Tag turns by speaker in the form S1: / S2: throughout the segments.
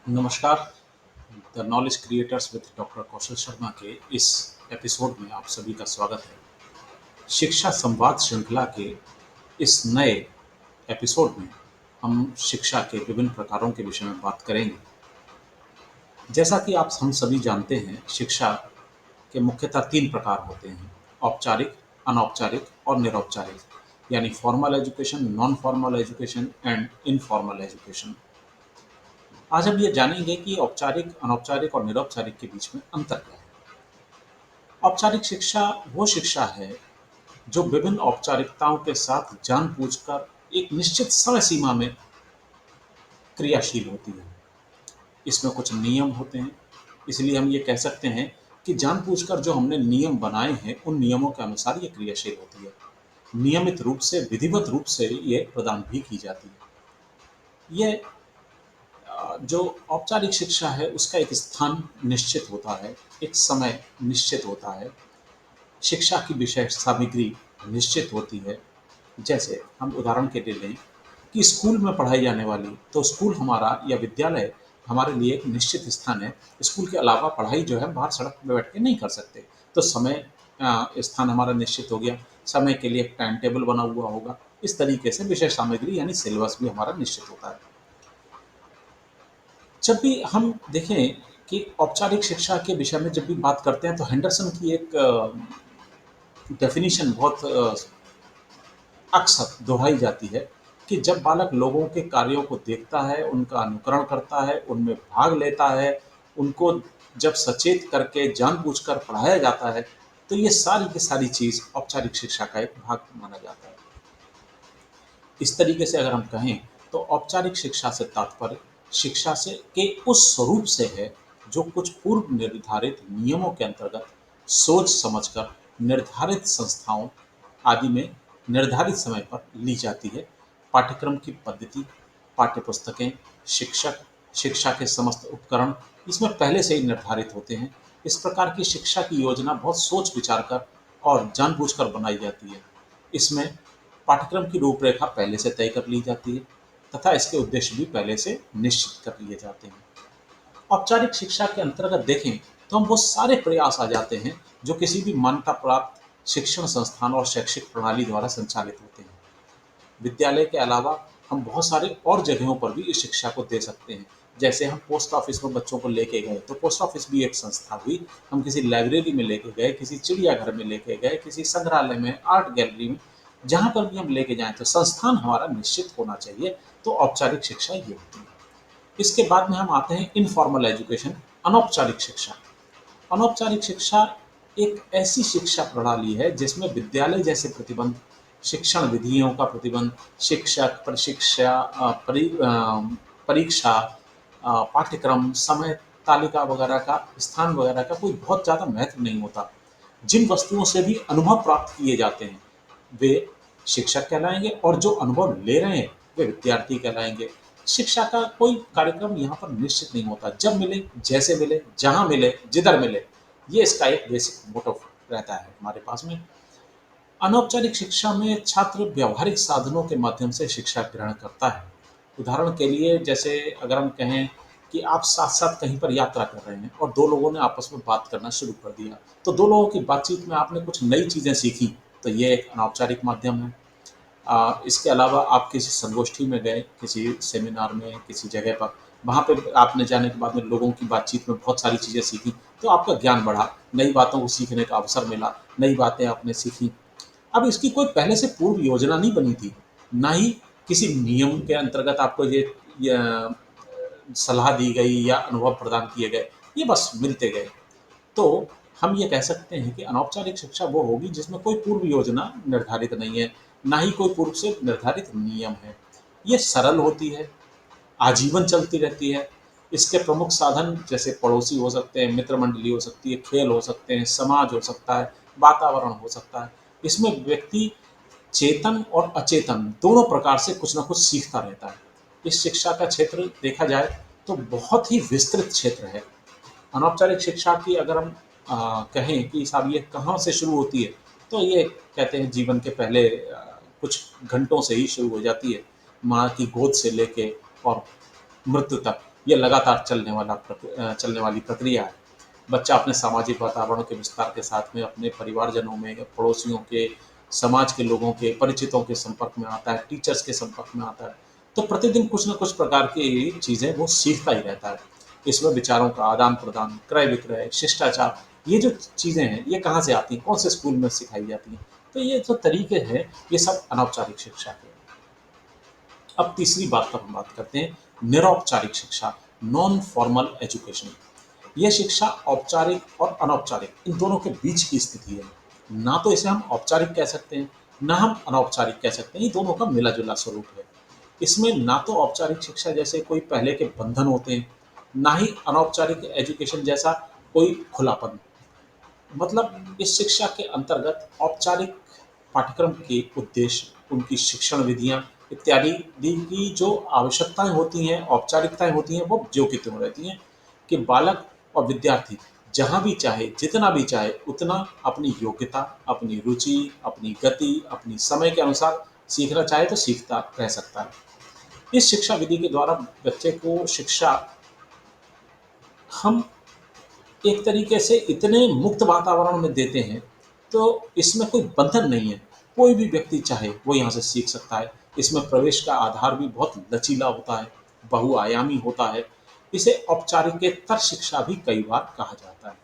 S1: नमस्कार। The knowledge creators with doctor Kaushal Sharma के इस एपिसोड में आप सभी का स्वागत है। शिक्षा संवाद श्रृंखला के इस नए एपिसोड में हम शिक्षा के विभिन्न प्रकारों के विषय में बात करेंगे। जैसा कि आप हम सभी जानते हैं, शिक्षा के मुख्यतः 3 प्रकार होते हैं: औपचारिक, अनौपचारिक और निरौपचारिक, यानी formal education, non formal education and informal education. आज हम ये जानेंगे कि औपचारिक, अनौपचारिक और निरौपचारिक के बीच में अंतर क्या है। औपचारिक शिक्षा वो शिक्षा है जो विभिन्न औपचारिकताओं के साथ जानबूझकर एक निश्चित समय सीमा में क्रियाशील होती है। इसमें कुछ नियम होते हैं, इसलिए हम ये कह सकते हैं कि जानबूझकर जो हमने नियम बनाए हैं, उन नियमों के अनुसार ये क्रियाशील होती है। नियमित रूप से, विधिवत रूप से ये प्रदान भी की जाती है। ये जो औपचारिक शिक्षा है उसका एक स्थान निश्चित होता है, एक समय निश्चित होता है, शिक्षा की विषय सामग्री निश्चित होती है। जैसे हम उदाहरण के लिए लें कि स्कूल में पढ़ाई जाने वाली, तो स्कूल हमारा या विद्यालय हमारे लिए एक निश्चित स्थान है। स्कूल के अलावा पढ़ाई जो है बाहर सड़क पे बैठ के नहीं कर सकते। तो समय स्थान हमारा निश्चित हो गया, समय के लिए एक टाइम टेबल बना हुआ होगा। इस तरीके से विषय सामग्री यानी सिलेबस भी हमारा निश्चित होता है। जब भी हम देखें कि औपचारिक शिक्षा के विषय में जब भी बात करते हैं, तो हेंडरसन की एक डेफिनिशन बहुत अक्सर दोहराई जाती है कि जब बालक लोगों के कार्यों को देखता है, उनका अनुकरण करता है, उनमें भाग लेता है, उनको जब सचेत करके जानबूझकर पढ़ाया जाता है, तो ये सारी की सारी चीज़ औपचारिक शिक्षा का एक भाग माना जाता है। इस तरीके से अगर हम कहें, तो औपचारिक शिक्षा से तात्पर्य शिक्षा से के उस स्वरूप से है जो कुछ पूर्व निर्धारित नियमों के अंतर्गत सोच समझकर निर्धारित संस्थाओं आदि में निर्धारित समय पर ली जाती है। पाठ्यक्रम की पद्धति, पाठ्यपुस्तकें, शिक्षक, शिक्षा के समस्त उपकरण इसमें पहले से ही निर्धारित होते हैं। इस प्रकार की शिक्षा की योजना बहुत सोच विचार कर और जानबूझकर बनाई जाती है। इसमें पाठ्यक्रम की रूपरेखा पहले से तय कर ली जाती है तथा इसके उद्देश्य भी पहले से निश्चित कर लिए जाते हैं। औपचारिक शिक्षा के अंतर्गत देखें, तो हम वो सारे प्रयास आ जाते हैं जो किसी भी मान्यता प्राप्त शिक्षण संस्थान और शैक्षिक प्रणाली द्वारा संचालित होते हैं। विद्यालय के अलावा हम बहुत सारे और जगहों पर भी इस शिक्षा को दे सकते हैं। जैसे हम पोस्ट ऑफिस में बच्चों को लेके गए, तो पोस्ट ऑफिस भी एक संस्था हुई। हम किसी लाइब्रेरी में लेके गए, किसी चिड़ियाघर में लेके गए, किसी संग्रहालय में, आर्ट गैलरी में, जहाँ पर भी हम लेके जाएं, तो संस्थान हमारा निश्चित होना चाहिए। तो औपचारिक शिक्षा ये होती है। इसके बाद में हम आते हैं इनफॉर्मल एजुकेशन, अनौपचारिक शिक्षा। अनौपचारिक शिक्षा एक ऐसी शिक्षा प्रणाली है जिसमें विद्यालय जैसे प्रतिबंध, शिक्षण विधियों का प्रतिबंध, शिक्षक, प्रशिक्षा, परीक्षा, पाठ्यक्रम, समय तालिका वगैरह का, स्थान वगैरह का कोई बहुत ज़्यादा महत्व नहीं होता। जिन वस्तुओं से भी अनुभव प्राप्त किए जाते हैं, वे शिक्षक कहलाएंगे और जो अनुभव ले रहे हैं, वे विद्यार्थी कहलाएंगे। शिक्षा का कोई कार्यक्रम यहाँ पर निश्चित नहीं होता। जब मिले, जैसे मिले, जहाँ मिले, जिधर मिले, ये इसका एक बेसिक मोटो रहता है हमारे पास में। अनौपचारिक शिक्षा में छात्र व्यवहारिक साधनों के माध्यम से शिक्षा ग्रहण करता है। उदाहरण के लिए, जैसे अगर हम कहें कि आप साथ-साथ कहीं पर यात्रा कर रहे हैं और 2 लोगों ने आपस में बात करना शुरू कर दिया, तो 2 लोगों की बातचीत में आपने कुछ नई चीज़ें सीखी, तो ये एक अनौपचारिक माध्यम है। इसके अलावा आप किसी संगोष्ठी में गए, किसी सेमिनार में, किसी जगह पर, वहाँ पे आपने जाने के बाद में लोगों की बातचीत में बहुत सारी चीज़ें सीखी, तो आपका ज्ञान बढ़ा, नई बातों को सीखने का अवसर मिला, नई बातें आपने सीखी। अब इसकी कोई पहले से पूर्व योजना नहीं बनी थी, ना ही किसी नियम के अंतर्गत आपको ये सलाह दी गई या अनुभव प्रदान किए गए, ये बस मिलते गए। तो हम ये कह सकते हैं कि अनौपचारिक शिक्षा वो होगी जिसमें कोई पूर्व योजना निर्धारित नहीं है, ना ही कोई पूर्व से निर्धारित नियम है। ये सरल होती है, आजीवन चलती रहती है। इसके प्रमुख साधन जैसे पड़ोसी हो सकते हैं, मित्र मंडली हो सकती है, खेल हो सकते हैं, समाज हो सकता है, वातावरण हो सकता है। इसमें व्यक्ति चेतन और अचेतन दोनों प्रकार से कुछ ना कुछ सीखता रहता है। इस शिक्षा का क्षेत्र देखा जाए तो बहुत ही विस्तृत क्षेत्र है। अनौपचारिक शिक्षा की अगर हम कहें कि साहब ये कहाँ से शुरू होती है, तो ये कहते हैं जीवन के पहले कुछ घंटों से ही शुरू हो जाती है। माँ की गोद से लेके और मृत्यु तक ये लगातार चलने वाली प्रक्रिया है। बच्चा अपने सामाजिक वातावरण के विस्तार के साथ में अपने परिवारजनों में, पड़ोसियों के, समाज के लोगों के, परिचितों के संपर्क में आता है, टीचर्स के संपर्क में आता है। तो प्रतिदिन कुछ न कुछ प्रकार की चीज़ें वो सीखता ही रहता है। इसमें विचारों का आदान-प्रदान, क्रय-विक्रय, शिष्टाचार, ये जो चीज़ें हैं, ये कहाँ से आती हैं? कौन से स्कूल में सिखाई जाती हैं? तो ये जो तरीके हैं, ये सब अनौपचारिक शिक्षा के हैं। अब तीसरी बात पर हम बात करते हैं, निरौपचारिक शिक्षा, नॉन फॉर्मल एजुकेशन। यह शिक्षा औपचारिक और अनौपचारिक इन दोनों के बीच की स्थिति है। ना तो इसे हम औपचारिक कह सकते हैं, ना हम अनौपचारिक कह सकते हैं, ये दोनों का मिला-जुला स्वरूप है। इसमें ना तो औपचारिक शिक्षा जैसे कोई पहले के बंधन होते हैं, ना ही अनौपचारिक एजुकेशन जैसा कोई खुलापन। मतलब इस शिक्षा के अंतर्गत औपचारिक पाठ्यक्रम के उद्देश्य, उनकी शिक्षण विधियाँ इत्यादि दी की जो आवश्यकताएँ होती हैं, औपचारिकताएँ होती हैं, वो ज्यों की त्यों रहती हैं कि बालक और विद्यार्थी जहाँ भी चाहे, जितना भी चाहे, उतना अपनी योग्यता, अपनी रुचि, अपनी गति, अपनी समय के अनुसार सीखना चाहे तो सीखता रह सकता है। इस शिक्षा विधि के द्वारा बच्चे को शिक्षा हम एक तरीके से इतने मुक्त वातावरण में देते हैं, तो इसमें कोई बंधन नहीं है। कोई भी व्यक्ति चाहे वो यहाँ से सीख सकता है। इसमें प्रवेश का आधार भी बहुत लचीला होता है, बहुआयामी होता है। इसे औपचारिकेतर शिक्षा भी कई बार कहा जाता है।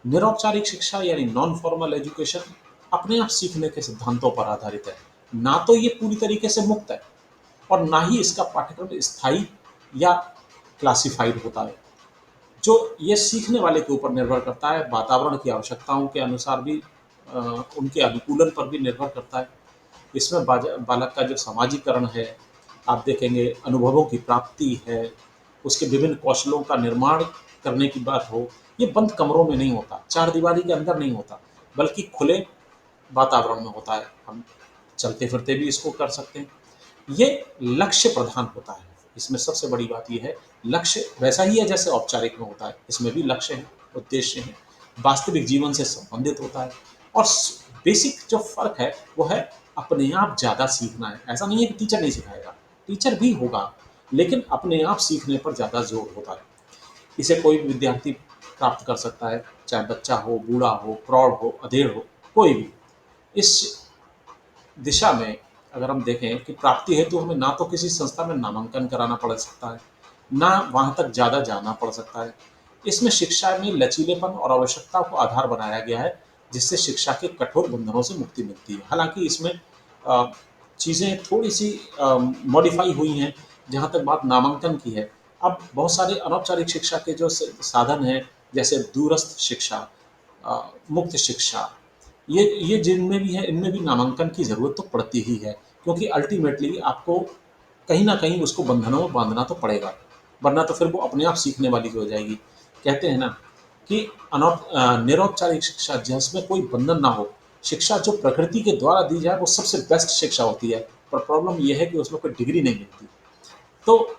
S1: निरौपचारिक शिक्षा यानी नॉन फॉर्मल एजुकेशन अपने आप सीखने के सिद्धांतों पर आधारित है। ना तो ये पूरी तरीके से मुक्त है और ना ही इसका पाठ्यक्रम स्थायी या क्लासिफाइड होता है। जो ये सीखने वाले के ऊपर निर्भर करता है, वातावरण की आवश्यकताओं के अनुसार भी अ, उनके अनुकूलन पर भी निर्भर करता है। इसमें बालक का जो सामाजिकरण है, आप देखेंगे अनुभवों की प्राप्ति है, उसके विभिन्न कौशलों का निर्माण करने की बात हो, ये बंद कमरों में नहीं होता, चार दीवारी के अंदर नहीं होता, बल्कि खुले वातावरण में होता है। हम चलते फिरते भी इसको कर सकते हैं। ये लक्ष्य प्रधान होता है। इसमें सबसे बड़ी बात ये है, लक्ष्य वैसा ही है जैसे औपचारिक में होता है। इसमें भी लक्ष्य है, उद्देश्य है, वास्तविक जीवन से संबंधित होता है और बेसिक जो फ़र्क है वो है अपने आप ज़्यादा सीखना है। ऐसा नहीं है कि टीचर नहीं सिखाएगा, टीचर भी होगा, लेकिन अपने आप सीखने पर ज़्यादा ज़ोर होता है। इसे कोई भी विद्यार्थी प्राप्त कर सकता है, चाहे बच्चा हो, बूढ़ा हो, प्रौढ़ हो, अधेड़ हो, कोई भी। इस दिशा में अगर हम देखें कि प्राप्ति हेतु हमें ना तो किसी संस्था में नामांकन कराना पड़ सकता है, ना वहाँ तक ज़्यादा जाना पड़ सकता है। इसमें शिक्षा में लचीलेपन और आवश्यकता को आधार बनाया गया है, जिससे शिक्षा के कठोर बंधनों से मुक्ति मिलती है। हालाँकि इसमें चीज़ें थोड़ी-सी मॉडिफ़ाई हुई हैं, जहाँ तक बात नामांकन की है। अब बहुत सारे अनौपचारिक शिक्षा के जो साधन हैं, जैसे दूरस्थ शिक्षा, मुक्त शिक्षा, ये जिनमें भी है, इनमें भी नामांकन की ज़रूरत तो पड़ती ही है, क्योंकि अल्टीमेटली आपको कहीं न कहीं उसको बंधनों में बाँधना तो पड़ेगा, वरना तो फिर वो अपने आप सीखने वाली हो जाएगी। कहते हैं ना कि निरौपचारिक शिक्षा जिसमें कोई बंधन ना हो, शिक्षा जो प्रकृति के द्वारा दी जाए वो सबसे बेस्ट शिक्षा होती है, पर प्रॉब्लम ये है कि उसमें कोई डिग्री नहीं मिलती। तो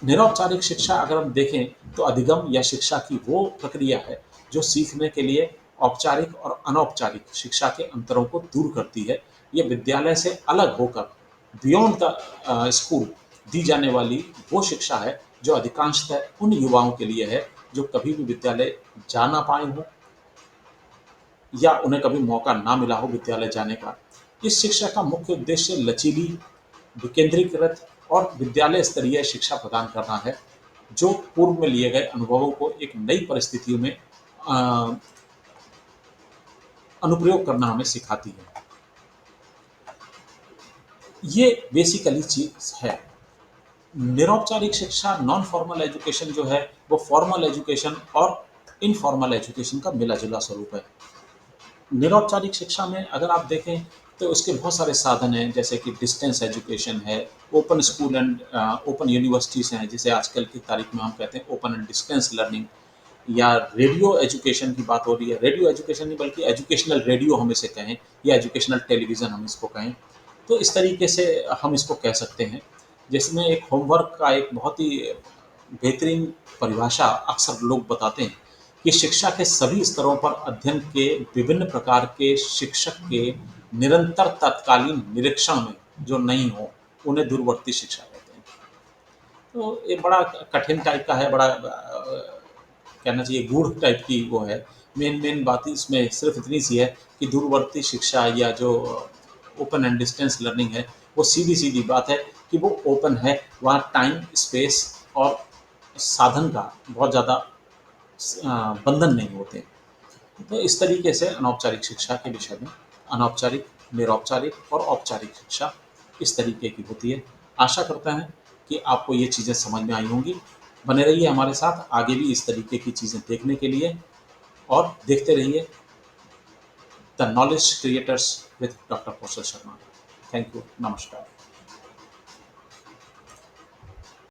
S1: निरौपचारिक शिक्षा अगर हम देखें तो अधिगम या शिक्षा की वो प्रक्रिया है जो सीखने के लिए औपचारिक और अनौपचारिक शिक्षा के अंतरों को दूर करती है। ये विद्यालय से अलग होकर बियॉन्ड द स्कूल दी जाने वाली वो शिक्षा है जो अधिकांशतः उन युवाओं के लिए है जो कभी भी विद्यालय जा ना पाए हों या उन्हें कभी मौका ना मिला हो विद्यालय जाने का। इस शिक्षा का मुख्य उद्देश्य लचीली, विकेंद्रीकृत और विद्यालय स्तरीय शिक्षा प्रदान करना है, जो पूर्व में लिए गए अनुभवों को एक नई परिस्थितियों में अ, अनुप्रयोग करना हमें सिखाती है। ये बेसिकली चीज़ है। निरौपचारिक शिक्षा, नॉन फॉर्मल एजुकेशन जो है, वो फॉर्मल एजुकेशन और इनफॉर्मल एजुकेशन का मिला-जुला स्वरूप है। निरौपचारिक शिक्षा में अगर आप देखें तो उसके बहुत सारे साधन हैं, जैसे कि डिस्टेंस एजुकेशन है, open school and open universities हैं, जिसे आजकल की तारीख में हम कहते हैं ओपन एंड डिस्टेंस लर्निंग, या रेडियो एजुकेशन की बात हो रही है। रेडियो एजुकेशन नहीं बल्कि एजुकेशनल रेडियो हम इसे कहें, या एजुकेशनल टेलीविज़न हम इसको कहें। तो इस तरीके से हम इसको कह सकते हैं, जिसमें एक होमवर्क का एक बहुत ही बेहतरीन परिभाषा अक्सर लोग बताते हैं कि शिक्षा के सभी स्तरों पर अध्ययन के विभिन्न प्रकार के शिक्षक के निरंतर तत्कालीन निरीक्षण में जो नहीं हो, उन्हें दूरवर्ती शिक्षा कहते हैं। तो ये बड़ा कठिन टाइप का है, बड़ा कहना चाहिए गूढ़ टाइप की वो है। मेन मेन बात इसमें सिर्फ इतनी सी है कि दूरवर्ती शिक्षा या जो ओपन एंड डिस्टेंस लर्निंग है, वो सीधी सीधी बात है कि वो ओपन है, वहाँ टाइम स्पेस और साधन का बहुत ज़्यादा बंधन नहीं होते। तो इस तरीके से अनौपचारिक शिक्षा के विषय में अनौपचारिक, निरौपचारिक और औपचारिक शिक्षा इस तरीके की होती है। आशा करते हैं कि आपको ये चीज़ें समझ में आई होंगी। बने रहिए हमारे साथ आगे भी इस तरीके की चीज़ें देखने के लिए, और देखते रहिए the knowledge creators with doctor Kaushal Sharma. Thank you, नमस्कार।